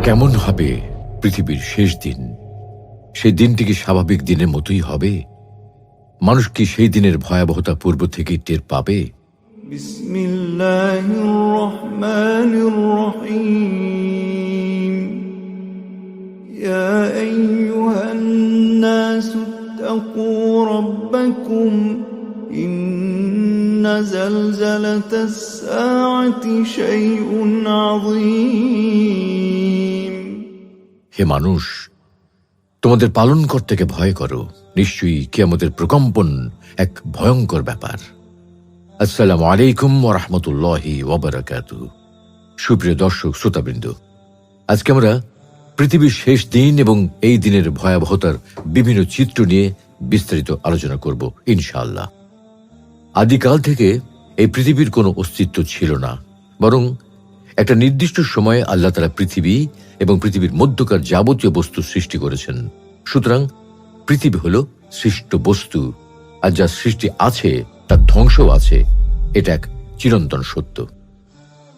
কেমন হবে পৃথিবীর শেষ দিন? সেই দিনটি কি স্বাভাবিক দিনের মতোই হবে? মানুষ কি সেই দিনের ভয়াবহতা পূর্ব থেকেই টের পাবে? বিসমিল্লাহির রহমানির রহিম। ইয়া আইয়ুহান নাসু তাকু রাব্বাকুম ইন্না জালজালাতাস সাআতি শাইউন আযীম। হে মানুষ, তোমাদের পালনকর্তাকে ভয় করো। নিশ্চয়ই কিয়ামতের প্রকম্পন এক ভয়ঙ্কর ব্যাপার। আসসালামু আলাইকুম ওয়া রাহমাতুল্লাহি ওয়া বারাকাতুহু। সুপ্রিয় দর্শক শ্রোতাবৃন্দ, আজকে আমরা পৃথিবীর শেষ দিন এবং এই দিনের ভয়াবহতার বিভিন্ন চিত্র নিয়ে বিস্তারিত আলোচনা করব ইনশাআল্লাহ। আদিকাল থেকে এই পৃথিবীর কোনো অস্তিত্ব ছিল না, বরং একটা নির্দিষ্ট সময়ে আল্লাহ তাআলা পৃথিবী এবং পৃথিবীর মধ্যকার যাবতীয় বস্তু সৃষ্টি করেছেন। সুতরাং পৃথিবী হল সৃষ্ট বস্তু, আর যা সৃষ্টি আছে তার ধ্বংসও আছে। এটা এক চিরন্তন সত্য।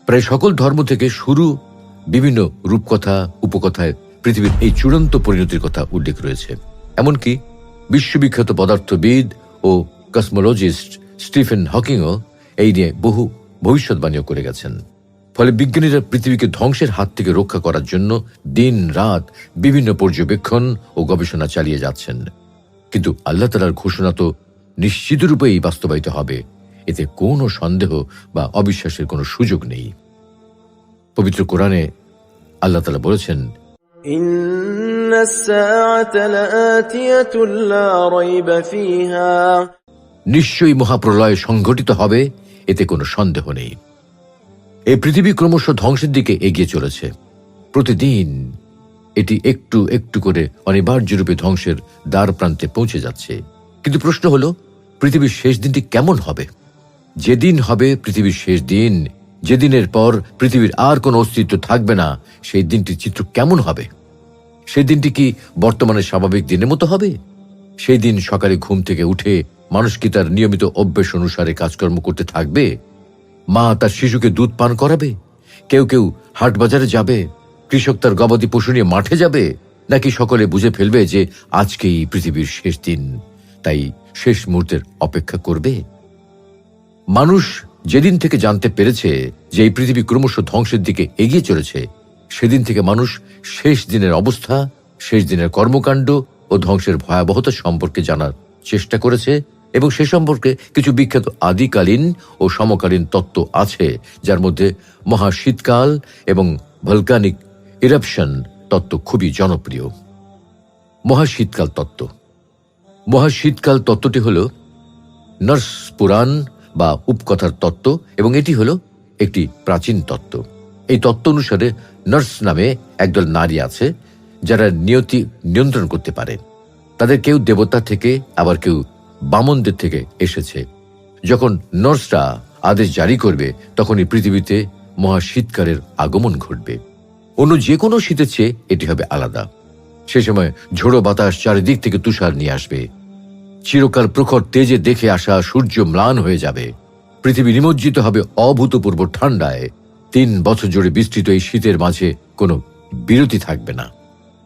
প্রায় সকল ধর্ম থেকে শুরু বিভিন্ন রূপকথা উপকথায় পৃথিবীর এই চূড়ান্ত পরিণতির কথা উল্লেখ রয়েছে। এমনকি বিশ্ববিখ্যাত পদার্থবিদ ও কসমোলজিস্ট স্টিফেন হকিংও এই নিয়ে বহু ভবিষ্যৎবাণীও করে গেছেন। ফলে বিজ্ঞানীরা পৃথিবীকে ধ্বংসের হাত থেকে রক্ষা করার জন্য দিন রাত বিভিন্ন পর্যবেক্ষণ ও গবেষণা চালিয়ে যাচ্ছেন। কিন্তু আল্লাহ তাআলার ঘোষণা তো নিশ্চিত রূপেই বাস্তবায়িত হবে, এতে কোনো সন্দেহ বা অবিশ্বাসের কোনো সুযোগ নেই। পবিত্র কোরআনে আল্লাহ তাআলা বলেছেন, ইন্নাস সাআতা লাআতিয়াতুন লা রাইবা ফিহা, নিশ্চয়ই মহাপ্রলয় সংঘটিত হবে, এতে কোনো সন্দেহ নেই। এই পৃথিবী ক্রমশ ধ্বংসের দিকে এগিয়ে চলেছে। প্রতিদিন এটি একটু একটু করে অনিবার্য রূপে ধ্বংসের দ্বার প্রান্তে পৌঁছে যাচ্ছে। কিন্তু প্রশ্ন হলো, পৃথিবীর শেষ দিনটি কেমন হবে? যেদিন হবে পৃথিবীর শেষ দিন, যেদিনের পর পৃথিবীর আর কোনো অস্তিত্ব থাকবে না, সেই দিনটির চিত্র কেমন হবে? সেই দিনটি কি বর্তমানে স্বাভাবিক দিনের মতো হবে? সেই দিন সকালে ঘুম থেকে উঠে মানুষ কি তার নিয়মিত অভ্যেস অনুসারে কাজকর্ম করতে থাকবে? মা তার শিশুকে দুধ পান করাবে? কেউ কেউ হাট বাজারে যাবে? কৃষক তার গবাদি পশু নিয়ে মাঠে যাবে? নাকি সকলে বুঝে ফেলবে যে আজকেই পৃথিবীর শেষ দিন, তাই শেষ মুহূর্তের অপেক্ষা করবে? মানুষ যেদিন থেকে জানতে পেরেছে যে এই পৃথিবী ক্রমশ ধ্বংসের দিকে এগিয়ে চলেছে, সেদিন থেকে মানুষ শেষ দিনের অবস্থা, শেষ দিনের কর্মকাণ্ড ও ধ্বংসের ভয়াবহতা সম্পর্কে জানার চেষ্টা করেছে। এবং সে সম্পর্কে কিছু বিখ্যাত আদিকালীন ও সমকালীন তত্ত্ব আছে, যার মধ্যে মহাশীতকাল এবং ভলকানিক ইরাপশন তত্ত্ব খুবই জনপ্রিয়। মহাশীতকাল তত্ত্ব। মহাশীতকাল তত্ত্বটি হল নর্স পুরাণ বা উপকথার তত্ত্ব, এবং এটি হল একটি প্রাচীন তত্ত্ব। এই তত্ত্ব অনুসারে নর্স নামে একদল নারী আছে যারা নিয়তি নিয়ন্ত্রণ করতে পারে। তাদের কেউ দেবতা থেকে, আবার কেউ বামনদের থেকে এসেছে। যখন নর্সরা আদেশ জারি করবে, তখনই পৃথিবীতে মহাশীতকালের আগমন ঘটবে। অন্য যে কোনো শীতের চেয়ে এটি হবে আলাদা। সে সময় ঝোড়ো বাতাস চারিদিক থেকে তুষার নিয়ে আসবে। চিরকাল প্রখর তেজে দেখে আসা সূর্য ম্লান হয়ে যাবে। পৃথিবী নিমজ্জিত হবে অভূতপূর্ব ঠান্ডায়। 3 বছর জুড়ে বিস্তৃত এই শীতের মাঝে কোনো বিরতি থাকবে না।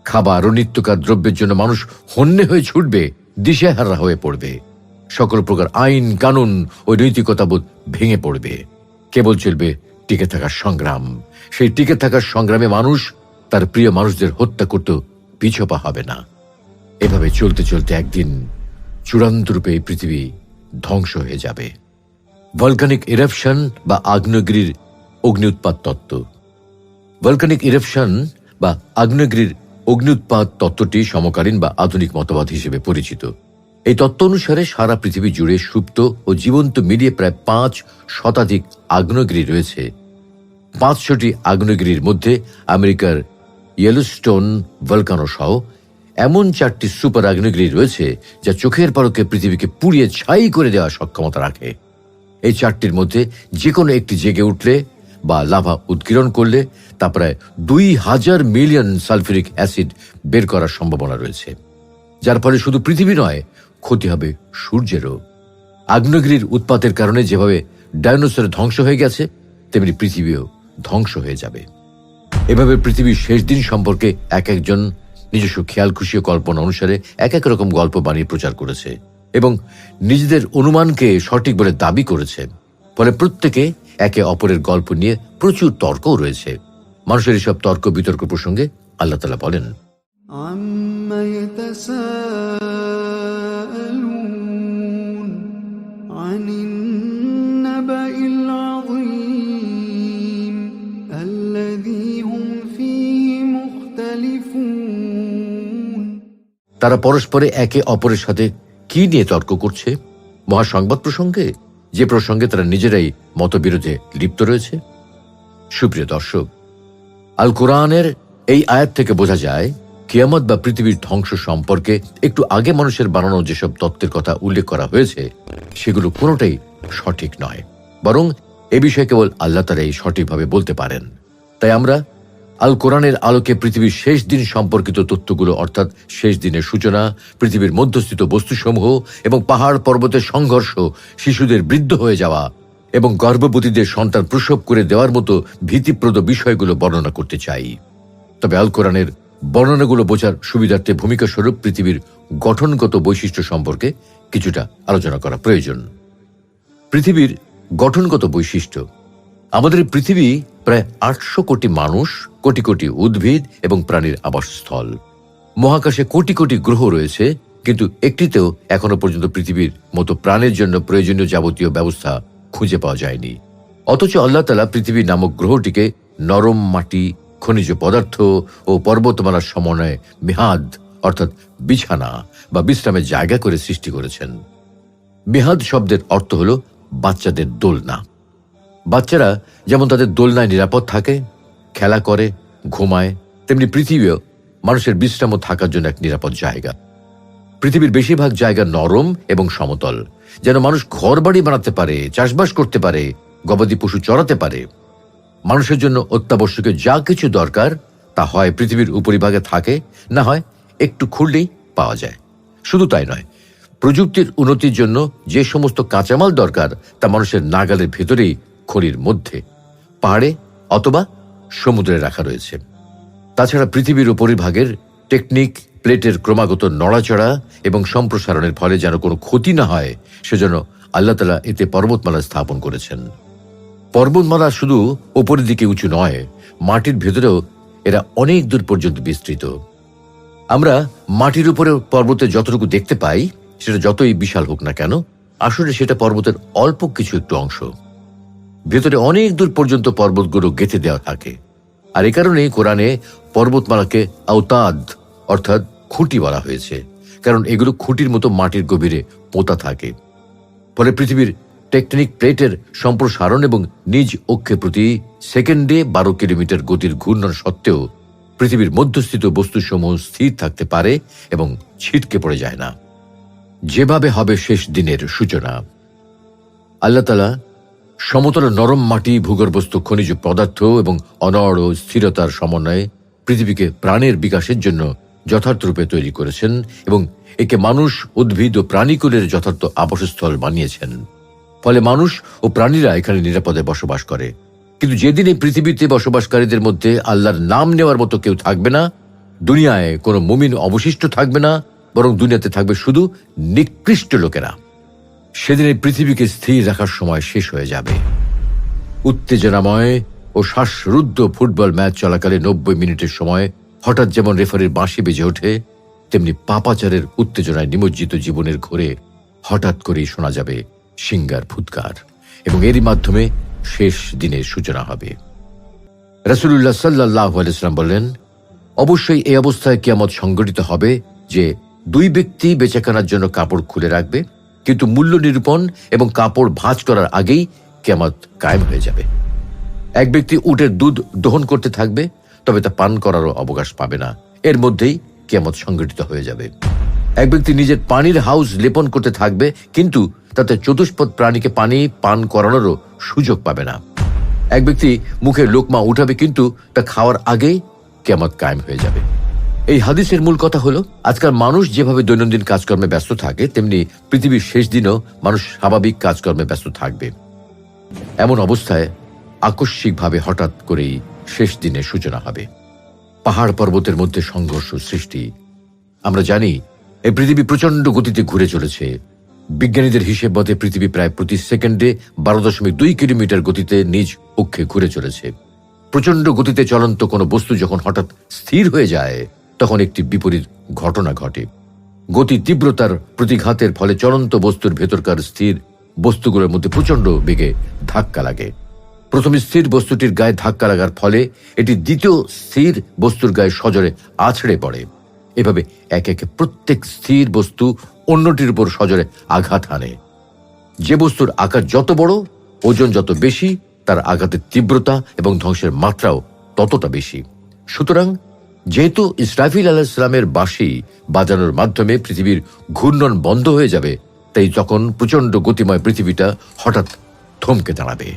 খাবার ও নিত্যকার দ্রব্যের জন্য মানুষ হন্যে হয়ে ছুটবে, দিশেহারা হয়ে পড়বে। সকল প্রকার আইন কানুন ও নৈতিকতাবোধ ভেঙে পড়বে। কেবল চলবে টিকে থাকার সংগ্রাম। সেই টিকে থাকার সংগ্রামে মানুষ তার প্রিয় মানুষদের হত্যা করতেও পিছপা হবে না। এভাবে চলতে চলতে একদিন চূড়ান্ত রূপে এই পৃথিবী ধ্বংস হয়ে যাবে। ভলকানিক ইরাপশন বা আগ্নেয়গিরির অগ্নি উৎপাত তত্ত্ব। ভলকানিক ইরাপশন বা আগ্নেয়গিরির অগ্নি উৎপাত তত্ত্বটি সমকালীন বা আধুনিক মতবাদ হিসেবে পরিচিত। এই তত্ত্ব অনুসারে সারা পৃথিবী জুড়ে সুপ্ত ও জীবন্ত মিলিয়ে প্রায় 5 শতাধিক আগ্নেয়গিরি রয়েছে। 500টি আগ্নেয়গিরির মধ্যে আমেরিকার ইয়েলোস্টোন ভলকানো সহ এমন 4টি সুপার আগ্নেয়গিরি রয়েছে যা চোখের পলকে পৃথিবীকে পুড়িয়ে ছাই করে দেওয়ার সক্ষমতা রাখে। এই 4টির মধ্যে যে কোনো একটি জেগে উঠলে বা লাভা উৎকীর্ণ করলে তা প্রায় 2000 মিলিয়ন সালফিউরিক অ্যাসিড বের করার সম্ভাবনা রয়েছে, যার ফলে শুধু পৃথিবী নয়, ক্ষতি হবে সূর্যেরও। আগ্নেয়গিরির উৎপাতের কারণে যেভাবে ডাইনোসর ধ্বংস হয়ে গেছে, তেমনি পৃথিবীও ধ্বংস হয়ে যাবে। এভাবে পৃথিবীর শেষ দিন সম্পর্কে এক একজন নিজস্ব খেয়াল খুশি ও কল্পনা অনুসারে এক এক রকম গল্প বানিয়ে প্রচার করেছে এবং নিজেদের অনুমানকে সঠিক বলে দাবি করেছে। ফলে প্রত্যেকে একে অপরের গল্প নিয়ে প্রচুর তর্কও রয়েছে। মানুষের এসব তর্ক বিতর্ক প্রসঙ্গে আল্লাহ তাআলা বলেন, عما يتساءلون عن النبأ العظيم الذي هم فيه مختلفون। তারা পরস্পরে একে অপরের সাথে কি নিয়ে তর্ক করছে? মহাসংবাদ প্রসঙ্গে, যে প্রসঙ্গে তারা নিজেরাই মতবিরোধে লিপ্ত রয়েছে। সুপ্রিয় দর্শক, আল কোরআনের এই আয়াত থেকে বোঝা যায় কিয়ামত বা পৃথিবীর ধ্বংস সম্পর্কে একটু আগে মানুষের বানানো যেসব তত্ত্বের কথা উল্লেখ করা হয়েছে সেগুলো কোনোটাই সঠিক নয়, বরং এ বিষয়ে কেবল আল্লাহ তাআলাই সঠিকভাবে বলতে পারেন। তাই আমরা আল কোরআনের আলোকে পৃথিবীর শেষ দিন সম্পর্কিত তথ্যগুলো, অর্থাৎ শেষ দিনের সূচনা, পৃথিবীর মধ্যস্থিত বস্তুসমূহ এবং পাহাড় পর্বতের সংঘর্ষ, শিশুদের বৃদ্ধ হয়ে যাওয়া এবং গর্ভবতীদের সন্তান প্রসব করে দেওয়ার মতো ভীতিপ্রদ বিষয়গুলো বর্ণনা করতে চাই। তবে আল কোরআনের বর্ণনাগুলো বোঝার সুবিধার্থে ভূমিকা স্বরূপ পৃথিবীর গঠনগত বৈশিষ্ট্য সম্পর্কে কিছুটা আলোচনা করা প্রয়োজন। পৃথিবীর গঠনগত বৈশিষ্ট্য। আমাদের পৃথিবী প্রায় 800 কোটি মানুষ, কোটি কোটি উদ্ভিদ এবং প্রাণীর আবাসস্থল। মহাকাশে কোটি কোটি গ্রহ রয়েছে, কিন্তু একটিতেও এখনো পর্যন্ত পৃথিবীর মতো প্রাণের জন্য প্রয়োজনীয় যাবতীয় ব্যবস্থা খুঁজে পাওয়া যায়নি। অথচ আল্লাহ তাআলা পৃথিবী নামক গ্রহটিকে নরম মাটি, খনিজ পদার্থ ও পর্বতমালার সমন্বয়ে মিহাদ অর্থাৎ বিছানা বা বিশ্রামের জায়গা করে সৃষ্টি করেছেন। মিহাদ শব্দের অর্থ হল বাচ্চাদের দোলনা। বাচ্চারা যেমন তাদের দোলনায় নিরাপদ থাকে, খেলা করে, ঘুমায়, তেমনি পৃথিবীও মানুষের বিশ্রাম ও থাকার জন্য এক নিরাপদ জায়গা। পৃথিবীর বেশিরভাগ জায়গা নরম এবং সমতল, যেন মানুষ ঘর বাড়ি বানাতে পারে, চাষবাস করতে পারে, গবাদি পশু চড়াতে পারে। মানুষের জন্য অত্যাবশ্যকীয় যা কিছু দরকার তা হয় পৃথিবীর উপরিভাগে থাকে, না হয় একটু খুঁড়লেই পাওয়া যায়। শুধু তাই নয়, প্রযুক্তির উন্নতির জন্য যে সমস্ত কাঁচামাল দরকার তা মানুষের নাগালের ভেতরেই খনির মধ্যে, পাহাড়ে অথবা সমুদ্রে রাখা রয়েছে। তাছাড়া পৃথিবীর উপরিভাগের টেকনিক প্লেটের ক্রমাগত নড়াচড়া এবং সম্প্রসারণের ফলে যেন কোনো ক্ষতি না হয় সেজন্য আল্লাহ তাআলা এতে পর্বতমালা স্থাপন করেছেন। পর্বতমালা শুধু উপরের দিকে উঁচু নয়, মাটির ভেতরেও এরা অনেক দূর পর্যন্ত বিস্তৃত। আমরা মাটির উপরে পর্বতে যতটুকু দেখতে পাই সেটা যতই বিশাল হোক না কেন, আসলে সেটা পর্বতের অল্প কিছু একটু অংশ। ভেতরে অনেক দূর পর্যন্ত পর্বতগুলো গেঁথে দেওয়া থাকে। আর এ কারণেই কোরআনে পর্বতমালাকে আওতাদ অর্থাৎ খুঁটি বলা হয়েছে, কারণ এগুলো খুঁটির মতো মাটির গভীরে পোঁতা থাকে। ফলে পৃথিবীর টেকটনিক প্লেটের সম্প্রসারণ এবং নিজ অক্ষে প্রতি সেকেন্ডে 12 কিলোমিটার গতির ঘূর্ণন সত্ত্বেও পৃথিবীর মধ্যস্থিত বস্তুসমূহ স্থির থাকতে পারে এবং ছিটকে পড়ে যায় না। যেভাবে হবে শেষ দিনের সূচনা। আল্লাহ তাআলা সমতল নরম মাটি, ভূগর্ভস্থ খনিজ পদার্থ এবং অনড় স্থিরতার সমন্বয়ে পৃথিবীকে প্রাণের বিকাশের জন্য যথার্থ রূপে তৈরি করেছেন এবং একে মানুষ, উদ্ভিদ ও প্রাণীকুলের যথার্থ আবাসস্থল বানিয়েছেন। ফলে মানুষ ও প্রাণীরা এখানে নিরাপদে বসবাস করে। কিন্তু যেদিন এই পৃথিবীতে বসবাসকারীদের মধ্যে আল্লাহর নাম নেওয়ার মতো কেউ থাকবে না, দুনিয়ায় কোনো মুমিন অবশিষ্ট থাকবে না, বরং দুনিয়াতে থাকবে শুধু নিকৃষ্ট লোকেরা, সেদিন এই পৃথিবীকে স্থির রাখার সময় শেষ হয়ে যাবে। উত্তেজনাময় ও শ্বাসরুদ্ধ ফুটবল ম্যাচ চলাকালে 90 মিনিটের সময় হঠাৎ যেমন রেফারির বাঁশি বেজে ওঠে, তেমনি পাপাচারের উত্তেজনায় নিমজ্জিত জীবনের ঘোরে হঠাৎ করেই শোনা যাবে সিঙ্গার ফুৎকার, এবং এরই মাধ্যমে শেষ দিনের সূচনা হবে। রাসূলুল্লাহ সাল্লাল্লাহু আলাইহি ওয়াসাল্লাম বললেন, অবশ্যই এই অবস্থায় কিয়ামত সংঘটিত হবে যে 2 ব্যক্তি বেচাকেনার জন্য কাপড় খুলে রাখবে, কিন্তু মূল্য নিরূপণ এবং কাপড় ভাঁজ করার আগেই কিয়ামত কায়েম হয়ে যাবে। এক ব্যক্তি উটের দুধ দহন করতে থাকবে, তবে তা পান করারও অবকাশ পাবে না, এর মধ্যেই কিয়ামত সংঘটিত হয়ে যাবে। এক ব্যক্তি নিজের পানির হাউস লেপন করতে থাকবে, কিন্তু তাতে চতুষ্পদ প্রাণীকে পানি পান করানোরও সুযোগ পাবে না। এক ব্যক্তি মুখে লোকমা উঠাবে, কিন্তু তা খাওয়ার আগেই কিয়ামত কায়েম হয়ে যাবে। এই হাদিসের মূল কথা হলো, আজকাল মানুষ যেভাবে দৈনন্দিন কাজকর্মে ব্যস্ত থাকে, তেমনি পৃথিবীর শেষ দিনও মানুষ স্বাভাবিক কাজকর্মে ব্যস্ত থাকবে। এমন অবস্থায় আকস্মিকভাবে হঠাৎ করেই শেষ দিনের সূচনা হবে। পাহাড় পর্বতের মধ্যে সংঘর্ষ সৃষ্টি। আমরা জানি এই পৃথিবী প্রচন্ড গতিতে ঘুরে চলেছে। বিজ্ঞানীদের হিসেব মতে পৃথিবী প্রায় প্রতি সেকেন্ডে 12.2 কিলোমিটার গতিতে নিজ অক্ষে ঘুরে চলেছে। প্রচন্ড গতিতে চলন্ত কোনো বস্তু যখন হঠাৎ স্থির হয়ে যায়, তখন একটি বিপরীত ঘটনা ঘটে। গতি তীব্রতার প্রতিঘাতের ফলে চলন্ত বস্তুর ভেতরকার স্থির বস্তুগুলোর মধ্যে প্রচন্ড বেগে ধাক্কা লাগে। প্রথমে স্থির বস্তুটির গায়ে ধাক্কা লাগার ফলে এটি দ্বিতীয় স্থির বস্তুর গায়ে সজোরে আছড়ে পড়ে। এভাবে একে একে প্রত্যেক স্থির বস্তু অন্যটির উপর সজোরে আঘাত হানে। যে বস্তুর আকার যত বড়, ওজন যত বেশি, তার আঘাতের তীব্রতা এবং ধ্বংসের মাত্রাও ততটা বেশি। সুতরাং যেহেতু ইসরাফিল আলাইহিস সালামের বাঁশি বাজানোর মাধ্যমে পৃথিবীর ঘূর্ণন বন্ধ হয়ে যাবে, তাই তখন প্রচন্ড গতিময় পৃথিবীটা হঠাৎ থমকে দাঁড়াবে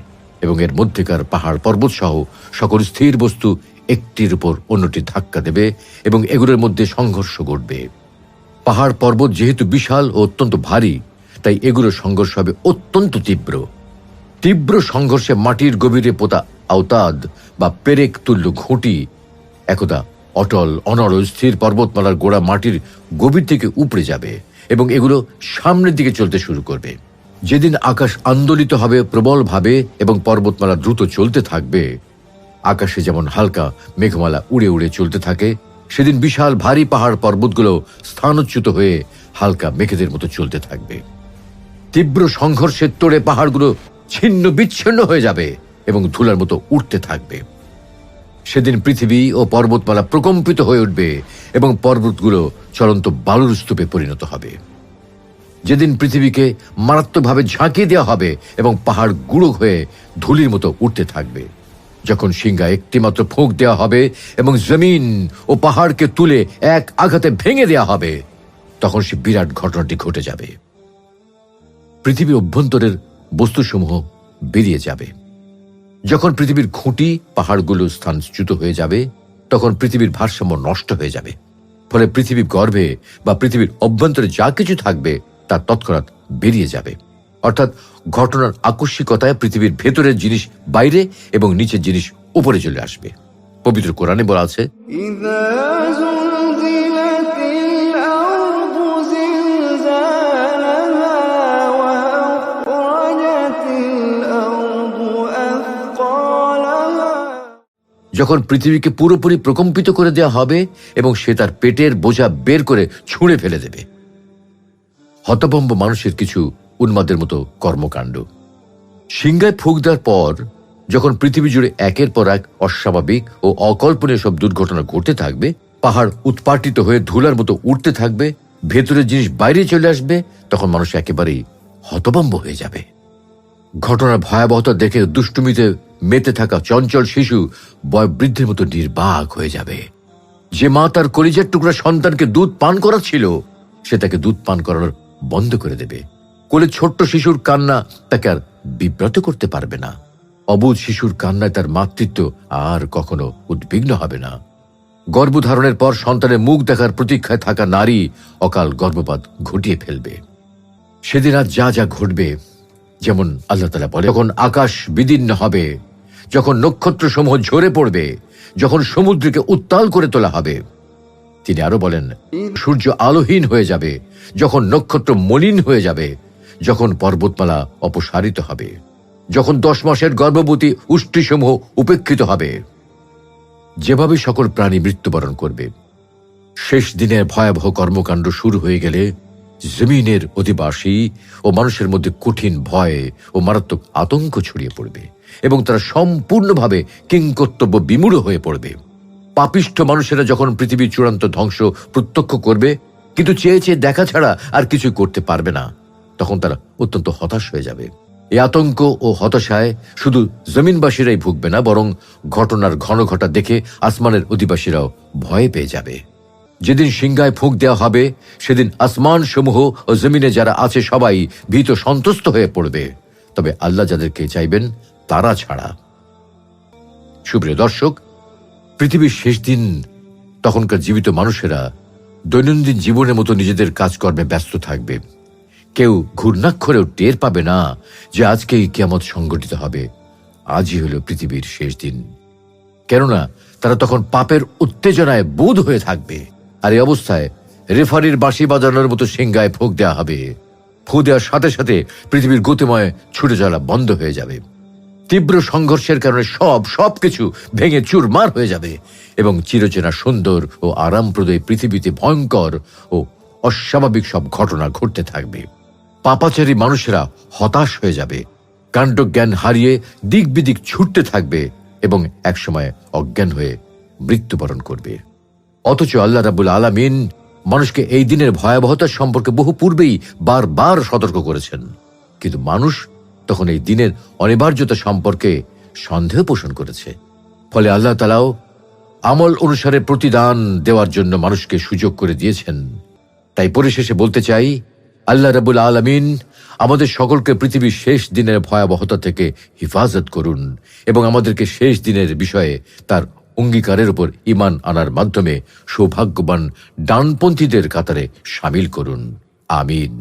এবং এর মধ্যেকার পাহাড় পর্বত সহ সকল স্থির বস্তু একটির উপর অন্যটি ধাক্কা দেবে এবং এগুলোর মধ্যে সংঘর্ষ ঘটবে। পাহাড় পর্বত যেহেতু বিশাল ও অত্যন্ত ভারী, তাই এগুলোর সংঘর্ষ হবে অত্যন্ত তীব্র। তীব্র সংঘর্ষে মাটির গভীরে পোতা আওতাদ বা পেরেক তুল্য ঘুঁটি একদা অটল অনড় স্থির পর্বতমালার গোড়া মাটির গভীর থেকে উপড়ে যাবে এবং এগুলো সামনের দিকে চলতে শুরু করবে। যেদিন আকাশ আন্দোলিত হবে প্রবলভাবে এবং পর্বতমালা দ্রুত চলতে থাকবে, আকাশে যেমন হালকা মেঘমালা উড়ে উড়ে চলতে থাকে, সেদিন বিশাল ভারী পাহাড় পর্বতগুলো স্থানচ্যুত হয়ে হালকা মেঘেদের মতো চলতে থাকবে। তীব্র সংঘর্ষের তোড়ে পাহাড়গুলো ছিন্ন বিচ্ছিন্ন হয়ে যাবে এবং ধুলার মতো উঠতে থাকবে। সেদিন পৃথিবী ও পর্বতমালা প্রকম্পিত হয়ে উঠবে এবং পর্বতগুলো চলন্ত বালুর স্তূপে পরিণত হবে। যেদিন পৃথিবীকে মারাত্মকভাবে ঝাঁকিয়ে দেওয়া হবে এবং পাহাড় গুঁড়ো হয়ে ধুলির মতো উঠতে থাকবে। যখন সিংহা একটিমাত্র ফোঁক দেওয়া হবে এবং জমিন ও পাহাড়কে তুলে এক আঘাতে ভেঙে দেওয়া হবে, তখন সে বিরাট ঘটনাটি ঘটে যাবে। পৃথিবীর অভ্যন্তরের বস্তুসমূহ বেরিয়ে যাবে। যখন পৃথিবীর খুঁটি পাহাড়গুলো স্থানচ্যুত হয়ে যাবে, তখন পৃথিবীর ভারসাম্য নষ্ট হয়ে যাবে। ফলে পৃথিবীর গর্ভে বা পৃথিবীর অভ্যন্তরে যা কিছু থাকবে তা তৎক্ষণাৎ বেরিয়ে যাবে। অর্থাৎ ঘটনার আকস্মিকতায় পৃথিবীর ভেতরের জিনিস বাইরে এবং নিচের জিনিস উপরে চলে আসবে। পবিত্র কোরআনে বলা আছে, إذا زلزلت الأرض زلزالها وأخرجت الأرض أثقالها। যখন পৃথিবীকে পুরোপুরি প্রকম্পিত করে দেওয়া হবে এবং সে তার পেটের বোঝা বের করে ছুঁড়ে ফেলে দেবে। হতভম্ব মানুষের কিছু উন্মাদের মতো কর্মকাণ্ড। সিংহায় ফুঁক দেওয়ার পর যখন পৃথিবী জুড়ে একের পর এক অস্বাভাবিক ও অকল্পনীয় সব দুর্ঘটনা ঘটতে থাকবে, পাহাড় উৎপাটিত হয়ে ধুলার মতো উঠতে থাকবে, ভেতরের জিনিস বাইরে চলে আসবে, তখন মানুষ একেবারেই হতভম্ব হয়ে যাবে। ঘটনার ভয়াবহতা দেখে দুষ্টুমিতে মেতে থাকা চঞ্চল শিশু বয়োবৃদ্ধের মতো নির্বাক হয়ে যাবে। যে মা তার কলিজার টুকরা সন্তানকে দুধ পান করাচ্ছিল, সে তাকে দুধ পান করানোর বন্ধ করে দেবে। কোলে ছোট্ট শিশুর কান্না তাকে আর বিব্রত করতে পারবে না। অবুঝ শিশুর কান্নায় তার মাতৃত্ব আর কখনো উদ্বিগ্ন হবে না। গর্ভধারণের পর সন্তানের মুখ দেখার প্রতীক্ষায় থাকা নারী অকাল গর্ভপাত ঘটিয়ে ফেলবে। সেদিন আজ যা যা ঘটবে, যেমন আল্লাহ তাআলা বলে, যখন আকাশ বিদীর্ণ হবে, যখন নক্ষত্র সমূহ ঝরে পড়বে, যখন সমুদ্রকে উত্তাল করে তোলা হবে। তিনি আরো বলেন, সূর্য আলোহীন হয়ে যাবে, যখন নক্ষত্র মলিন হয়ে যাবে, যখন পর্বতমালা অপসারিত হবে, যখন 10 মাসের গর্ভবতী উষ্ট্রীসমূহ উপেক্ষিত হবে। যেভাবে সকল প্রাণী মৃত্যুবরণ করবে, শেষ দিনের ভয়াবহ কর্মকাণ্ড শুরু হয়ে গেলে জমিনের অধিবাসী ও মানুষের মধ্যে কঠিন ভয় ও মারাত্মক আতঙ্ক ছড়িয়ে পড়বে এবং তারা সম্পূর্ণভাবে কিংকর্তব্য বিমূঢ় হয়ে পড়বে। পাপিষ্ঠ মানুষেরা যখন পৃথিবীর চূড়ান্ত ধ্বংস প্রত্যক্ষ করবে, কিন্তু চেয়ে চেয়ে দেখা ছাড়া আর কিছু করতে পারবে না, তখন তারা অত্যন্ত হতাশ হয়ে যাবে। এই আতঙ্ক ও হতাশায় শুধু জমিনবাসীরাই ভুগবে না, বরং ঘটনার ঘন ঘটা দেখে আসমানের অধিবাসীরাও ভয় পেয়ে যাবে। যেদিন সিংহায় ফুঁক দেওয়া হবে, সেদিন আসমান সমূহ ও জমিনে যারা আছে সবাই ভীত সন্ত্রস্ত হয়ে পড়বে, তবে আল্লাহ যাদেরকে চাইবেন তারা ছাড়া। সুপ্রিয় দর্শক, পৃথিবীর শেষ দিন, তখনকার জীবিত মানুষেরা দৈনন্দিন জীবনের মতো নিজেদের কাজকর্মে ব্যস্ত থাকবে। কেউ ঘূর্ণাক্ষরেও টের পাবে না যে আজকেই কিয়ামত সংঘটিত হবে। আজই হলো পৃথিবীর শেষ দিন। কেননা তারা তখন পাপের উত্তেজনায় বোধ হয়ে থাকবে। আর এই অবস্থায় রেফারির বাঁশি বাজানোর মতো সিংগায় ফোঁক দেওয়া হবে। ফু দেওয়ার সাথে সাথে পৃথিবীর গতিময় ছুটে চলা বন্ধ হয়ে যাবে। তীব্র সংঘর্ষের কারণে সবকিছু ভেঙে চুরমার হয়ে যাবে এবং চিরচেনা সুন্দর ও আরামপ্রদ পৃথিবীতে ভয়ঙ্কর ও অস্বাভাবিক সব ঘটনা ঘটতে থাকবে। পাপাচারী মানুষেরা হতাশ হয়ে যাবে, কাণ্ডজ্ঞান হারিয়ে দিক বিদিক ছুটতে থাকবে এবং একসময় অজ্ঞান হয়ে মৃত্যুবরণ করবে। অথচ আল্লাহ রাব্বুল আলামিন মানুষকে এই দিনের ভয়াবহতা সম্পর্কে বহু পূর্বেই বারবার সতর্ক করেছেন, কিন্তু মানুষ তখন এই দিনের অনিবার্যতা সম্পর্কে সন্দেহ পোষণ করেছে। ফলে আল্লাহ তাআলাও আমল অনুসারে প্রতিদান দেওয়ার জন্য মানুষকে সুযোগ করে দিয়েছেন। তাই পরিশেষে বলতে চাই, আল্লাহ রাব্বুল আলামিন আমাদের সকলকে পৃথিবীর শেষ দিনের ভয়াবহতা থেকে হিফাজত করুন এবং আমাদেরকে শেষ দিনের বিষয়ে তার অঙ্গীকারের উপর ঈমান আনার মাধ্যমে সৌভাগ্যবান ডানপন্থীদের কাতারে শামিল করুন। আমিন।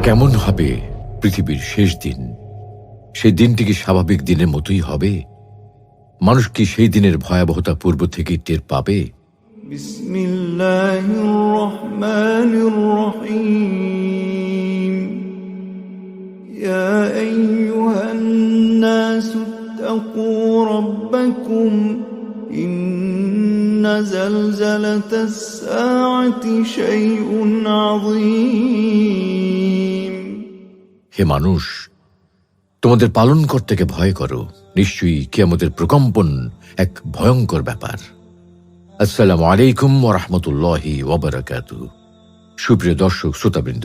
কেমন হবে পৃথিবীর শেষ দিন? সেই দিনটি কি স্বাভাবিক দিনের মতোই হবে? মানুষ কি সেই দিনের ভয়াবহতা পূর্ব থেকেই টের পাবে? বিসমিল্লাহির রহমানির রহিম। ইয়া আইয়ুহান নাসু তাকু রাব্বাকুম ইন্না জালজালাতাস সাআতি শাইউন আযীম। হে মানুষ, তোমাদের পালনকর্তাকে ভয় করো, নিশ্চয়ই কিয়ামতের প্রকম্পন এক ভয়ঙ্কর ব্যাপার। আসসালামু আলাইকুম ওয়া রাহমাতুল্লাহি ওয়া বারাকাতুহু। সুপ্রিয় দর্শক শ্রোতাবৃন্দ,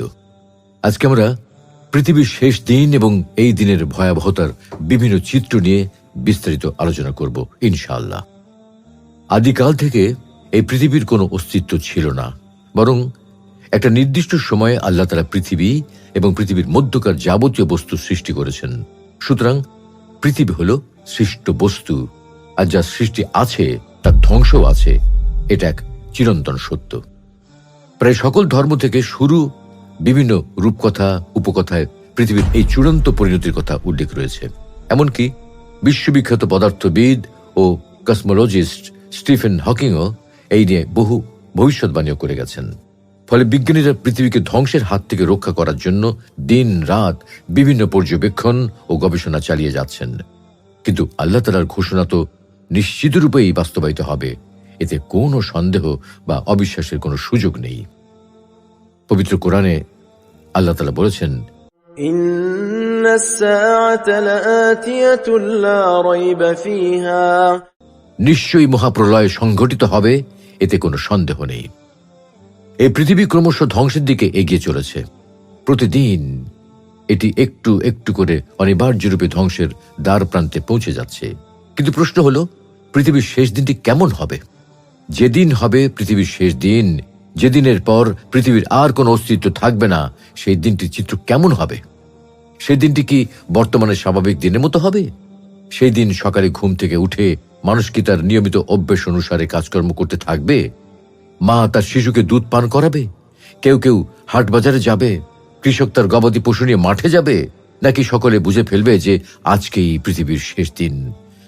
আজকে আমরা পৃথিবীর শেষ দিন এবং এই দিনের ভয়াবহতার বিভিন্ন চিত্র নিয়ে বিস্তারিত আলোচনা করব ইনশাআল্লাহ। আদিকাল থেকে এই পৃথিবীর কোনো অস্তিত্ব ছিল না, বরং একটা নির্দিষ্ট সময়ে আল্লাহ তাআলা পৃথিবী এবং পৃথিবীর মধ্যকার যাবতীয় বস্তু সৃষ্টি করেছেন। সুতরাং পৃথিবী হল সৃষ্ট বস্তু, আর যা সৃষ্টি আছে তার ধ্বংসও আছে। এটা এক চিরন্তন সত্য। প্রায় সকল ধর্ম থেকে শুরু বিভিন্ন রূপকথা উপকথায় পৃথিবীর এই চূড়ান্ত পরিণতির কথা উল্লেখ রয়েছে। এমনকি বিশ্ববিখ্যাত পদার্থবিদ ও কসমোলজিস্ট স্টিফেন হকিংও এই নিয়ে বহু ভবিষ্যৎবাণীও করে গেছেন। ফলে বিজ্ঞানীরা পৃথিবীকে ধ্বংসের হাত থেকে রক্ষা করার জন্য দিন রাত বিভিন্ন পর্যবেক্ষণ ও গবেষণা চালিয়ে যাচ্ছেন। কিন্তু আল্লাহ তাআলার ঘোষণা তো নিশ্চিত রূপেই বাস্তবায়িত হবে, এতে কোনো সন্দেহ বা অবিশ্বাসের কোনো সুযোগ নেই। পবিত্র কোরআনে আল্লাহ তাআলা বলেছেন, ইন্নাস সাআতা লাআতিয়াতুন লা রাইবা ফিহা। নিশ্চয়ই মহাপ্রলয় সংঘটিত হবে, এতে কোনো সন্দেহ নেই। এই পৃথিবী ক্রমশ ধ্বংসের দিকে এগিয়ে চলেছে। প্রতিদিন এটি একটু একটু করে অনিবার্য রূপে ধ্বংসের দ্বার প্রান্তে পৌঁছে যাচ্ছে। কিন্তু প্রশ্ন হলো, পৃথিবীর শেষ দিনটি কেমন হবে? যেদিন হবে পৃথিবীর শেষ দিন, যেদিনের পর পৃথিবীর আর কোনো অস্তিত্ব থাকবে না, সেই দিনটির চিত্র কেমন হবে? সেই দিনটি কি বর্তমানে স্বাভাবিক দিনের মতো হবে? সেই দিন সকালে ঘুম থেকে উঠে মানুষ কি তার নিয়মিত অভ্যেস অনুসারে কাজকর্ম করতে থাকবে? মা তার শিশুকে দুধ পান করাবে? কেউ কেউ হাট বাজারে যাবে? কৃষক তার গবাদি পশু নিয়ে মাঠে যাবে? নাকি সকলে বুঝে ফেলবে যে আজকেই পৃথিবীর শেষ দিন,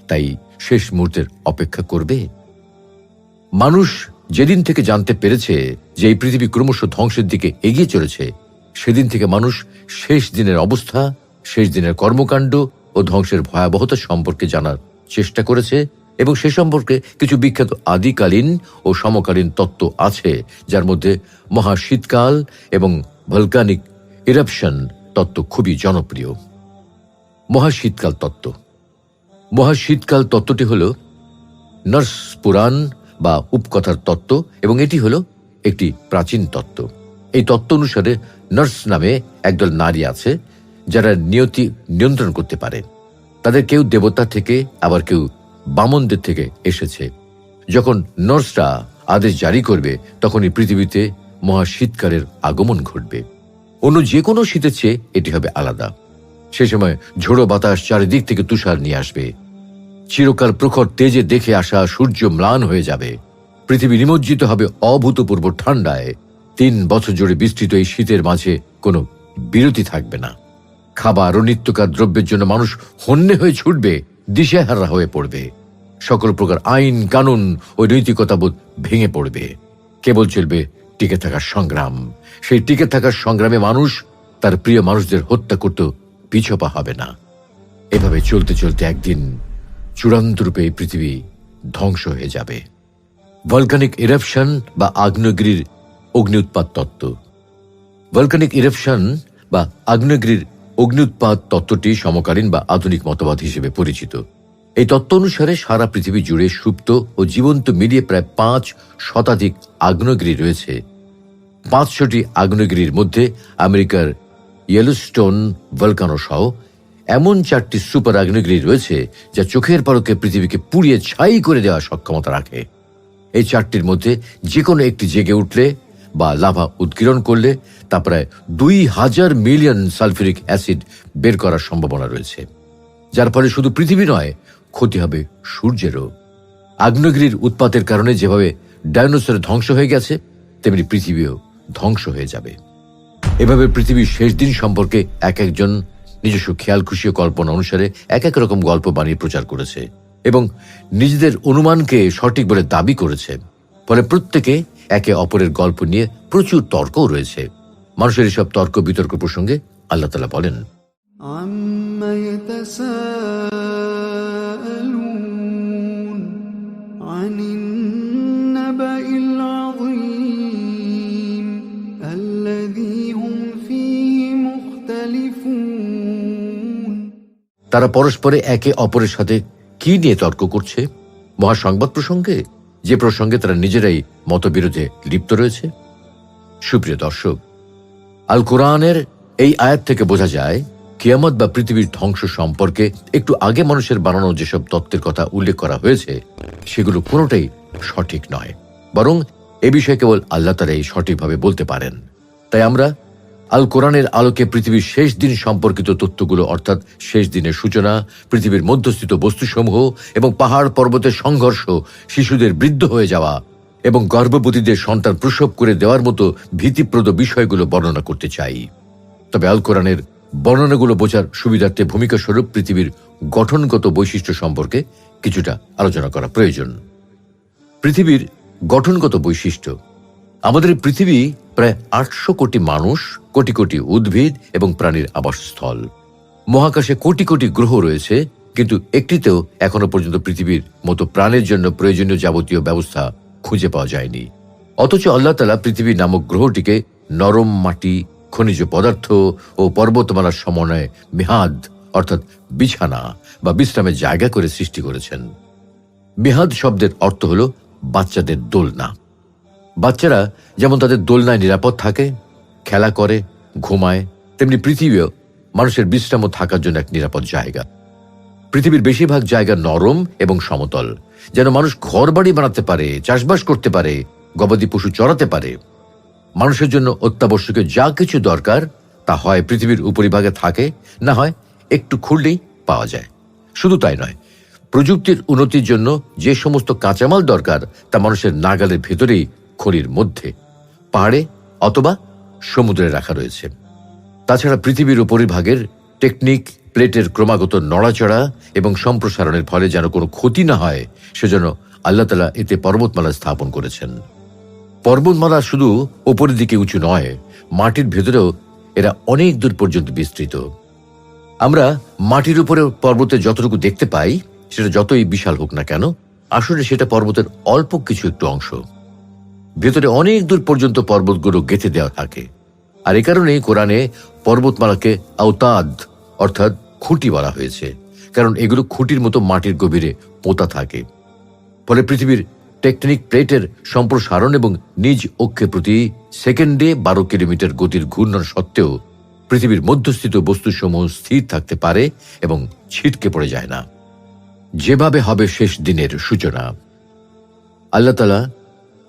তাই শেষ মুহূর্তের অপেক্ষা করবে? মানুষ যেদিন থেকে জানতে পেরেছে যে এই পৃথিবী ক্রমশ ধ্বংসের দিকে এগিয়ে চলেছে, সেদিন থেকে মানুষ শেষ দিনের অবস্থা, শেষ দিনের কর্মকাণ্ড ও ধ্বংসের ভয়াবহতা সম্পর্কে জানার চেষ্টা করেছে এবং সে সম্পর্কে কিছু বিখ্যাত আদিকালীন ও সমকালীন তত্ত্ব আছে, যার মধ্যে মহাশীতকাল এবং ভলকানিক ইরাপশন তত্ত্ব খুবই জনপ্রিয়। মহাশীতকাল তত্ত্ব। মহাশীতকাল তত্ত্বটি হল নর্স পুরাণ বা উপকথার তত্ত্ব এবং এটি হল একটি প্রাচীন তত্ত্ব। এই তত্ত্ব অনুসারে নর্স নামে একদল নারী আছে যারা নিয়তি নিয়ন্ত্রণ করতে পারে। তাদের কেউ দেবতা থেকে, আবার কেউ বামনদের থেকে এসেছে। যখন নর্সরা আদেশ জারি করবে, তখনই পৃথিবীতে মহাশীতকালের আগমন ঘটবে। অন্য যে কোনো শীতের চেয়ে এটি হবে আলাদা। সে সময় ঝোড়ো বাতাস চারিদিক থেকে তুষার নিয়ে আসবে। চিরকাল প্রখর তেজে দেখে আসা সূর্য ম্লান হয়ে যাবে। পৃথিবী নিমজ্জিত হবে অভূতপূর্ব ঠান্ডায়। 3 বছর জুড়ে বিস্তৃত এই শীতের মাঝে কোনো বিরতি থাকবে না। খাবার ও নিত্যকার দ্রব্যের জন্য মানুষ হন্যে হয়ে ছুটবে, দিশেহারা হয়ে পড়বে। সকল প্রকার আইন কানুন ও নৈতিকতাবোধ ভেঙে পড়বে। কেবল চলবে টিকে থাকার সংগ্রাম। সেই টিকে থাকার সংগ্রামে মানুষ তার প্রিয় মানুষদের হত্যা করতে পিছপা হবে না। এভাবে চলতে চলতে একদিন চূড়ান্ত রূপে এই পৃথিবী ধ্বংস হয়ে যাবে। ভলকানিক ইরাপশন বা আগ্নেয়গিরির অগ্নি উৎপাত তত্ত্ব। ভলকানিক ইরাপশন বা আগ্নেয়গিরির অগ্নি উৎপাত তত্ত্বটি সমকালীন বা আধুনিক মতবাদ হিসেবে পরিচিত। এই তত্ত্ব অনুসারে সারা পৃথিবী জুড়ে সুপ্ত ও জীবন্ত মিলিয়ে প্রায় 5 শতাধিক আগ্নেয়গিরি রয়েছে। 500টি আগ্নেয়গিরির মধ্যে আমেরিকার ইয়েলোস্টোন ভলকানো সহ এমন 4টি সুপার আগ্নেয়গিরি রয়েছে যা চোখের পলকে পৃথিবীকে পুড়িয়ে ছাই করে দেওয়ার সক্ষমতা রাখে। এই 4টির মধ্যে যে কোনো একটি জেগে উঠলে বা লাভা উৎকিরণ করলে তা প্রায় 2000 মিলিয়ন সালফিউরিক অ্যাসিড বের করার সম্ভাবনা রয়েছে, যার ফলে শুধু পৃথিবী নয়, ক্ষতি হবে সূর্যেরও। আগ্নেয়গিরির উৎপাতের কারণে যেভাবে ডাইনোসর ধ্বংস হয়ে গেছে, তেমনি পৃথিবীও ধ্বংস হয়ে যাবে। এভাবে পৃথিবীর শেষ দিন সম্পর্কে এক একজন নিজস্ব খেয়াল খুশি ও কল্পনা অনুসারে এক এক রকম গল্প বানিয়ে প্রচার করেছে এবং নিজেদের অনুমানকে সঠিক বলে দাবি করেছে। ফলে প্রত্যেকে একে অপরের গল্প নিয়ে প্রচুর তর্কও রয়েছে। মানুষের এসব তর্ক বিতর্ক প্রসঙ্গে আল্লাহ তাআলা বলেন, عما يتساءلون عن النبأ العظيم الذي هم فيه مختلفون। তারা পরস্পরে একে অপরের সাথে কি নিয়ে তর্ক করছে? মহাসংবাদ প্রসঙ্গে, যে প্রসঙ্গে তারা নিজেরাই মতবিরোধে লিপ্ত রয়েছে। সুপ্রিয় দর্শক, আল কোরআনের এই আয়াত থেকে বোঝা যায় কিয়ামত বা পৃথিবীর ধ্বংস সম্পর্কে একটু আগে মানুষের বানানো যেসব তত্ত্বের কথা উল্লেখ করা হয়েছে সেগুলো কোনোটাই সঠিক নয়, বরং এ বিষয়ে কেবল আল্লাহ তাআলাই সঠিকভাবে বলতে পারেন। তাই আমরা আল কোরআনের আলোকে পৃথিবীর শেষ দিন সম্পর্কিত তথ্যগুলো, অর্থাৎ শেষ দিনের সূচনা, পৃথিবীর মধ্যস্থিত বস্তুসমূহ এবং পাহাড় পর্বতের সংঘর্ষ, শিশুদের বৃদ্ধ হয়ে যাওয়া এবং গর্ভবতীদের সন্তান প্রসব করে দেওয়ার মতো ভীতিপ্রদ বিষয়গুলো বর্ণনা করতে চাই। তবে আল কোরআনের বর্ণনাগুলো বোঝার সুবিধার্থে ভূমিকা স্বরূপ পৃথিবীর গঠনগত বৈশিষ্ট্য সম্পর্কে কিছুটা আলোচনা করা প্রয়োজন। পৃথিবীর গঠনগত বৈশিষ্ট্য। আমাদের পৃথিবী প্রায় 800 কোটি মানুষ, কোটি কোটি উদ্ভিদ এবং প্রাণীর আবাসস্থল। মহাকাশে কোটি কোটি গ্রহ রয়েছে, কিন্তু একটিতেও এখনো পর্যন্ত পৃথিবীর মতো প্রাণের জন্য প্রয়োজনীয় যাবতীয় ব্যবস্থা খুঁজে পাওয়া যায়নি। অথচ আল্লাহ তাআলা পৃথিবী নামক গ্রহটিকে নরম মাটি, খনিজ পদার্থ ও পর্বতমালার সমন্বয়ে মিহাদ অর্থাৎ বিছানা বা বিশ্রামের জায়গা করে সৃষ্টি করেছেন। মিহাদ শব্দের অর্থ হল বাচ্চাদের দোলনা। বাচ্চারা যেমন তাদের দোলনায় নিরাপদ থাকে, খেলা করে, ঘুমায়, তেমনি পৃথিবীও মানুষের বিশ্রাম ও থাকার জন্য এক নিরাপদ জায়গা। পৃথিবীর বেশিরভাগ জায়গা নরম এবং সমতল, যেন মানুষ ঘর বাড়ি বানাতে পারে, চাষবাস করতে পারে, গবাদি পশু চড়াতে পারে। মানুষের জন্য অত্যাবশ্যকীয় যা কিছু দরকার তা হয় পৃথিবীর উপরিভাগে থাকে, না হয় একটু খুঁড়লেই পাওয়া যায়। শুধু তাই নয়, প্রযুক্তির উন্নতির জন্য যে সমস্ত কাঁচামাল দরকার তা মানুষের নাগালের ভেতরেই খনির মধ্যে, পাহাড়ে অথবা সমুদ্রে রাখা রয়েছে। তাছাড়া পৃথিবীর উপরিভাগের টেকনিক প্লেটের ক্রমাগত নড়াচড়া এবং সম্প্রসারণের ফলে যেন কোনো ক্ষতি না হয়, সেজন্য আল্লাহ তাআলা এতে পর্বতমালা স্থাপন করেছেন। পর্বতমালা শুধু উপরের দিকে উঁচু নয়, মাটির ভেতরেও এরা অনেক দূর পর্যন্ত বিস্তৃত। আমরা মাটির উপরে পর্বতে যতটুকু দেখতে পাই, সেটা যতই বিশাল হোক না কেন, আসলে সেটা পর্বতের অল্প কিছু একটু অংশ। ভেতরে অনেক দূর পর্যন্ত পর্বতগুলো গেঁথে দেওয়া থাকে। আর এ কারণে কোরআনে পর্বতমালাকে আওতাদ অর্থাৎ খুঁটি বলা হয়েছে, কারণ এগুলো খুঁটির মতো মাটির গভীরে পোঁতা থাকে। ফলে পৃথিবীর টেকটনিক প্লেটের সম্প্রসারণ এবং নিজ অক্ষে প্রতি সেকেন্ডে 12 কিলোমিটার গতির ঘূর্ণন সত্ত্বেও পৃথিবীর মধ্যস্থিত বস্তুসমূহ স্থির থাকতে পারে এবং ছিটকে পড়ে যায় না। যেভাবে হবে শেষ দিনের সূচনা। আল্লাহ তাআলা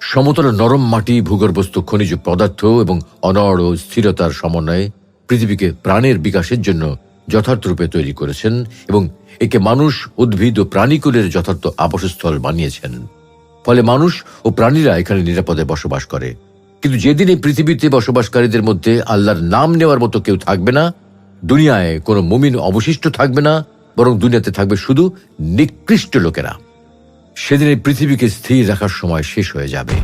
সমতল নরম মাটি, ভূগর্ভস্থ খনিজ পদার্থ এবং অনড় স্থিরতার সমন্বয়ে পৃথিবীকে প্রাণের বিকাশের জন্য যথার্থ রূপে তৈরি করেছেন এবং একে মানুষ, উদ্ভিদ ও প্রাণীকুলের যথার্থ আবাসস্থল বানিয়েছেন। ফলে মানুষ ও প্রাণীরা এখানে নিরাপদে বসবাস করে। কিন্তু যেদিন এই পৃথিবীতে বসবাসকারীদের মধ্যে আল্লাহর নাম নেওয়ার মতো কেউ থাকবে না, দুনিয়ায় কোনো মুমিন অবশিষ্ট থাকবে না, বরং দুনিয়াতে থাকবে শুধু নিকৃষ্ট লোকেরা। সেদিন এই পৃথিবীকে স্থির রাখার সময় শেষ হয়ে যাবে।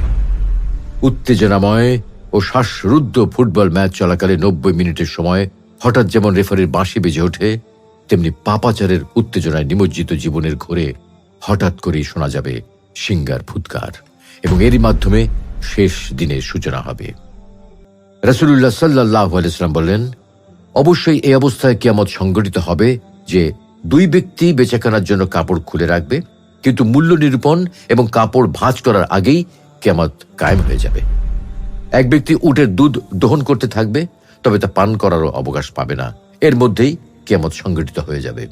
উত্তেজনাময় ও শ্বাসরুদ্ধ ফুটবল ম্যাচ চলাকালে 90 মিনিটের সময় হঠাৎ যেমন রেফারির বাঁশি বেজে ওঠে, তেমনি পাপাচারের উত্তেজনায় নিমজ্জিত জীবনের ঘোরে হঠাৎ করেই শোনা যাবে সিংগার ফুৎকার, এবং এরই মাধ্যমে শেষ দিনের সূচনা হবে। রাসূলুল্লাহ সাল্লাল্লাহু আলাইহি ওয়াসাল্লাম বললেন, অবশ্যই এই অবস্থায় কিয়ামত সংঘটিত হবে যে দুই ব্যক্তি বেচাকেনার জন্য কাপড় খুলে রাখবে, কিন্তু মূল্য নিরূপণ এবং কাপড় ভাঁজ করার আগেই কিয়ামত কায়েম হয়ে যাবে। এক ব্যক্তি উটের দুধ দহন করতে থাকবে, তবে তা পান করারও অবকাশ পাবে না, এর মধ্যেই কিয়ামত সংঘটিত হয়ে যাবে।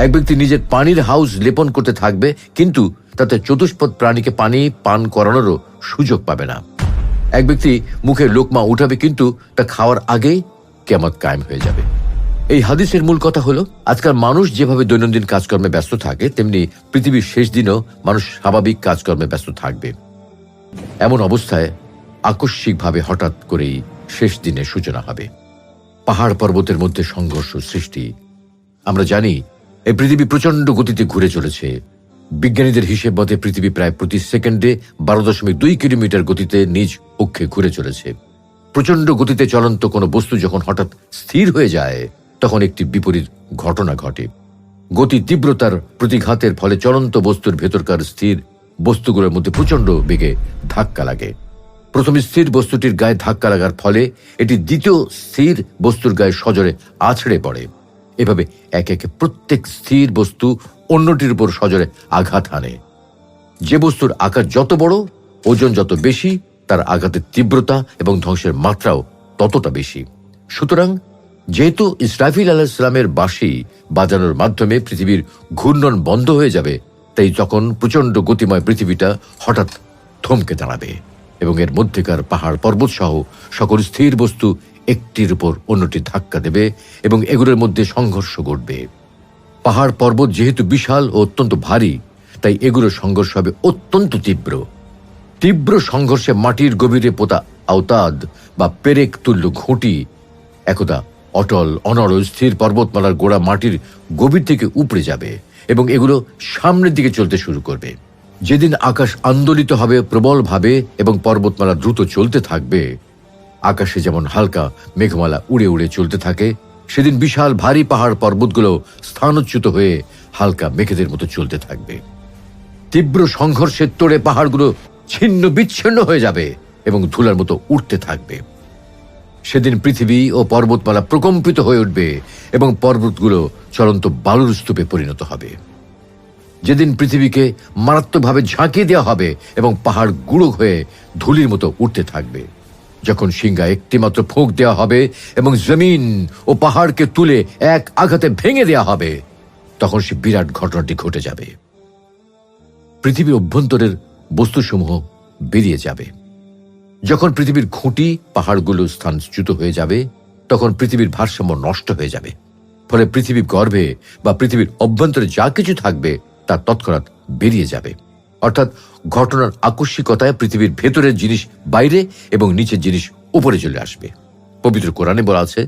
এক ব্যক্তি নিজের পানির হাউস লেপন করতে থাকবে, কিন্তু তাতে চতুষ্পদ প্রাণীকে পানি পান করানোরও সুযোগ পাবে না। এক ব্যক্তি মুখে লোকমা উঠাবে, কিন্তু তা খাওয়ার আগেই কিয়ামত কায়েম হয়ে যাবে। এই হাদিসের মূল কথা হলো, আজকাল মানুষ যেভাবে দৈনন্দিন কাজকর্মে ব্যস্ত থাকে, তেমনি পৃথিবীর শেষ দিনও মানুষ স্বাভাবিক কাজকর্মে ব্যস্ত থাকবে। এমন অবস্থায় আকস্মিকভাবে হঠাৎ করেই শেষ দিনের সূচনা হবে। পাহাড় পর্বতের মধ্যে সংঘর্ষ সৃষ্টি। আমরা জানি এই পৃথিবী প্রচন্ড গতিতে ঘুরে চলেছে। বিজ্ঞানীদের হিসেব মতে পৃথিবী প্রায় প্রতি সেকেন্ডে 12.2 কিলোমিটার গতিতে নিজ অক্ষে ঘুরে চলেছে। প্রচন্ড গতিতে চলন্ত কোনো বস্তু যখন হঠাৎ স্থির হয়ে যায়, তখন একটি বিপরীত ঘটনা ঘটে। গতি তীব্রতার প্রতিঘাতের ফলে চলন্ত বস্তুর ভেতরকার স্থির বস্তুগুলোর মধ্যে প্রচন্ড বেগে ধাক্কা লাগে। প্রথম স্থির বস্তুটির গায়ে ধাক্কা লাগার ফলে এটি দ্বিতীয় স্থির বস্তুর গায়ে সজোরে আছড়ে পড়ে। এভাবে একে একে প্রত্যেক স্থির বস্তু অন্যটির উপর সজোরে আঘাত হানে। যে বস্তুর আকার যত বড়, ওজন যত বেশি, তার আঘাতের তীব্রতা এবং ধ্বংসের মাত্রাও ততটা বেশি। সুতরাং যেহেতু ইসরাফিল আলাইহিস সালামের বাঁশি বাজানোর মাধ্যমে পৃথিবীর ঘূর্ণন বন্ধ হয়ে যাবে, তাই তখন প্রচন্ড গতিময় পৃথিবীটা হঠাৎ থমকে দাঁড়াবে এবং এর মধ্যেকার পাহাড় পর্বত সহ সকল স্থির বস্তু একটির উপর অন্যটি ধাক্কা দেবে এবং এগুলোর মধ্যে সংঘর্ষ ঘটবে। পাহাড় পর্বত যেহেতু বিশাল ও অত্যন্ত ভারী, তাই এগুলোর সংঘর্ষ হবে অত্যন্ত তীব্র। তীব্র সংঘর্ষে মাটির গভীরে পোতা আওতাদ বা পেরেক তুল্য ঘুঁটি একদা অটল অনড় স্থির পর্বতমালার গোড়া মাটির গভীর থেকে উপড়ে যাবে এবং এগুলো সামনের দিকে চলতে শুরু করবে। যেদিন আকাশ আন্দোলিত হবে প্রবলভাবে এবং পর্বতমালা দ্রুত চলতে থাকবে, আকাশে যেমন হালকা মেঘমালা উড়ে উড়ে চলতে থাকে, সেদিন বিশাল ভারী পাহাড় পর্বতগুলো স্থানচ্যুত হয়ে হালকা মেঘেদের মতো চলতে থাকবে। তীব্র সংঘর্ষের তোড়ে পাহাড়গুলো ছিন্ন বিচ্ছিন্ন হয়ে যাবে এবং ধুলার মতো উঠতে থাকবে। সেদিন পৃথিবী ও পর্বতমালা প্রকম্পিত হয়ে উঠবে এবং পর্বতগুলো চলন্ত বালুর স্তূপে পরিণত হবে। যেদিন পৃথিবীকে মারাত্মকভাবে ঝাঁকিয়ে দেওয়া হবে এবং পাহাড় গুঁড়ো হয়ে ধুলির মতো উঠতে থাকবে। যখন সিংহা একটিমাত্র ফোঁক দেওয়া হবে এবং জমিন ও পাহাড়কে তুলে এক আঘাতে ভেঙে দেওয়া হবে, তখন সে বিরাট ঘটনাটি ঘটে যাবে। পৃথিবীর অভ্যন্তরের বস্তুসমূহ বেরিয়ে যাবে। যখন পৃথিবীর খুঁটি পাহাড়গুলো স্থানচ্যুত হয়ে যাবে, তখন পৃথিবীর ভারসাম্য নষ্ট হয়ে যাবে। ফলে পৃথিবীর গর্ভে বা পৃথিবীর অভ্যন্তরে যা কিছু থাকবে তা তৎক্ষণাৎ বেরিয়ে যাবে। অর্থাৎ ঘটনার আকস্মিকতায় পৃথিবীর ভেতরের জিনিস বাইরে এবং নিচের জিনিস উপরে চলে আসবে। পবিত্র কোরআনে বলা আছে,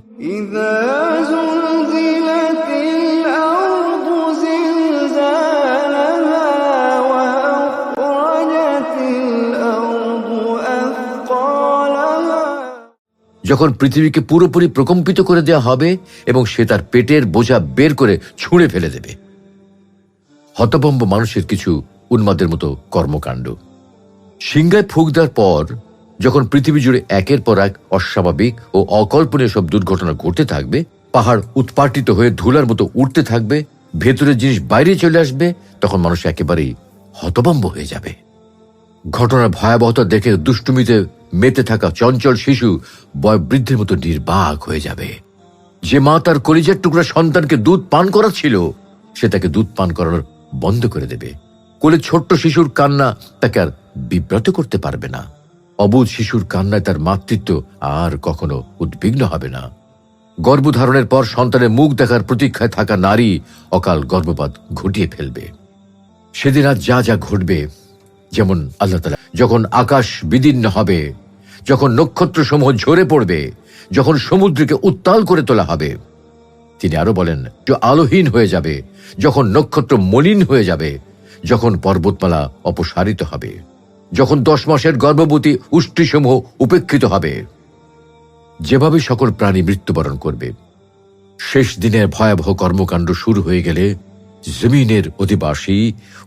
যখন পৃথিবীকে পুরোপুরি প্রকম্পিত করে দেওয়া হবে এবং সে তার পেটের বোঝা বের করে ছুঁড়ে ফেলে দেবে। হতভম্ব মানুষের কিছু উন্মাদের মতো কর্মকাণ্ড। সিংহায় ফুঁক দেওয়ার পর যখন পৃথিবী জুড়ে একের পর এক অস্বাভাবিক ও অকল্পনীয় সব দুর্ঘটনা ঘটতে থাকবে, পাহাড় উৎপাটিত হয়ে ধুলার মতো উঠতে থাকবে, ভেতরের জিনিস বাইরে চলে আসবে, তখন মানুষ একেবারেই হতভম্ব হয়ে যাবে। ঘটনার ভয়াবহতা দেখে দুষ্টুমিতে মেতে থাকা চঞ্চল শিশু বয়োবৃদ্ধের মতো নির্বাক হয়ে যাবে। যে মা তার কলিজার টুকরা সন্তানকে দুধ পান করাচ্ছিল, সে তাকে দুধ পান করানোর বন্ধ করে দেবে। কোলে ছোট্ট শিশুর কান্না তাকে আর বিব্রত করতে পারবে না। অবুঝ শিশুর কান্নায় তার মাতৃত্ব আর কখনো উদ্বিগ্ন হবে না। গর্ভধারণের পর সন্তানের মুখ দেখার প্রতীক্ষায় থাকা নারী অকাল গর্ভপাত ঘটিয়ে ফেলবে। সেদিন আজ যা যা ঘটবে, যেমন আল্লাহ তাআলা যখন আকাশ বিদীর্ণ হবে, যখন নক্ষত্রসমূহ ঝরে পড়বে, যখন সমুদ্রকে উত্তাল করে তোলা হবে, তিনি আরো বলেন যে আলোহীন হয়ে যাবে, যখন নক্ষত্র মলিন হয়ে যাবে, যখন পর্বতমালা অপসারিত হবে, যখন 10 মাসের গর্ভবতী উষ্ট্রীসমূহ উপেক্ষিত হবে, যেভাবে সকল প্রাণী মৃত্যুবরণ করবে। শেষ দিনের ভয়াবহ কর্মকাণ্ড শুরু হয়ে গেলে জমিনের অধিবাসী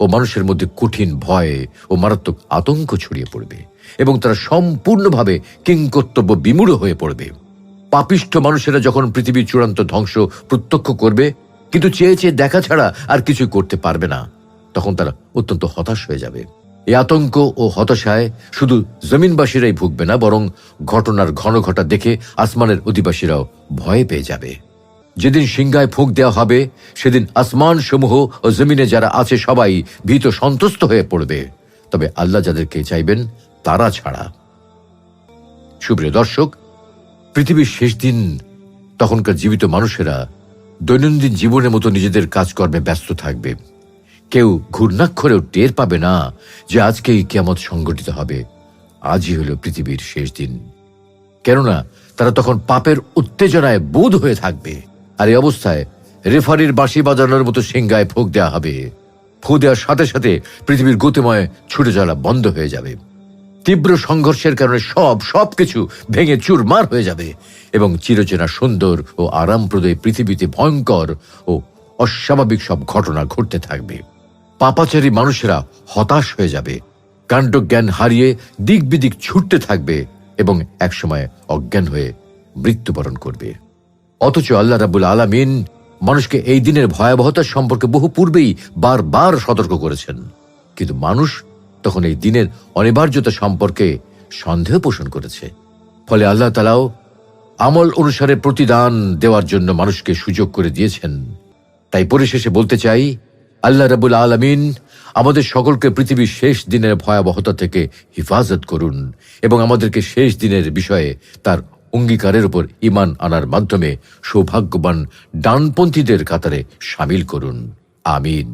ও মানুষের মধ্যে কঠিন ভয় ও মারাত্মক আতঙ্ক ছড়িয়ে পড়বে এবং তারা সম্পূর্ণভাবে কিংকর্তব্য বিমূঢ় হয়ে পড়বে। পাপিষ্ঠ মানুষেরা যখন পৃথিবীর চূড়ান্ত ধ্বংস প্রত্যক্ষ করবে, কিন্তু চেয়ে চেয়ে দেখা ছাড়া আর কিছু করতে পারবে না, তখন তারা অত্যন্ত হতাশ হয়ে যাবে। এই আতঙ্ক ও হতাশায় শুধু জমিনবাসীরাই ভুগবে না, বরং ঘটনার ঘন ঘটা দেখে আসমানের অধিবাসীরাও ভয় পেয়ে যাবে। যেদিন সিংহায় ফুঁক দেওয়া হবে, সেদিন আসমান সমূহ ও জমিনে যারা আছে সবাই ভীত সন্ত্রস্ত হয়ে পড়বে, তবে আল্লাহ যাদেরকে চাইবেন তারা ছাড়া। সুপ্রিয় দর্শক, পৃথিবীর শেষ দিন, তখনকার জীবিত মানুষেরা দৈনন্দিন জীবনের মতো নিজেদের কাজকর্মে ব্যস্ত থাকবে। কেউ ঘূর্ণাক্ষরেও টের পাবে না যে আজকেই কিয়ামত সংঘটিত হবে, আজই হলো পৃথিবীর শেষ দিন। কেননা তারা তখন পাপের উত্তেজনায় বোধ হয়ে থাকবে। আর এই অবস্থায় রেফারির বাঁশি বাজানোর মতো সিংহায় ফুঁক দেওয়া হবে। ফু দেওয়ার সাথে সাথে পৃথিবীর গতিময় ছুটে চলা বন্ধ হয়ে যাবে। তীব্র সংঘর্ষের কারণে সবকিছু ভেঙে চুরমার হয়ে যাবে এবং চিরচেনা সুন্দর ও আরামপ্রদয় পৃথিবীতে ভয়ঙ্কর ও অস্বাভাবিক সব ঘটনা ঘটতে থাকবে। পাপাচারী মানুষেরা হতাশ হয়ে যাবে, কাণ্ডজ্ঞান হারিয়ে দিক বিদিক ছুটতে থাকবে এবং একসময় অজ্ঞান হয়ে মৃত্যুবরণ করবে। অথচ আল্লাহ রাব্বুল আলামিন মানুষকে এই দিনের ভয়াবহতা সম্পর্কে বহু পূর্বেই বারবার সতর্ক করেছেন, কিন্তু মানুষ তখন এই দিনের অনিবার্যতা সম্পর্কে সন্দেহ পোষণ করেছে। ফলে আল্লাহ তাআলাও আমল অনুসারে প্রতিদান দেওয়ার জন্য মানুষকে সুযোগ করে দিয়েছেন। তাই পরিশেষে বলতে চাই, আল্লাহ রাব্বুল আলামিন আমাদের সকলকে পৃথিবীর শেষ দিনের ভয়াবহতা থেকে হিফাজত করুন এবং আমাদেরকে শেষ দিনের বিষয়ে তার অঙ্গীকারের উপর ঈমান আনার মাধ্যমে সৌভাগ্যবান ডানপন্থীদের কাতারে শামিল করুন। আমিন।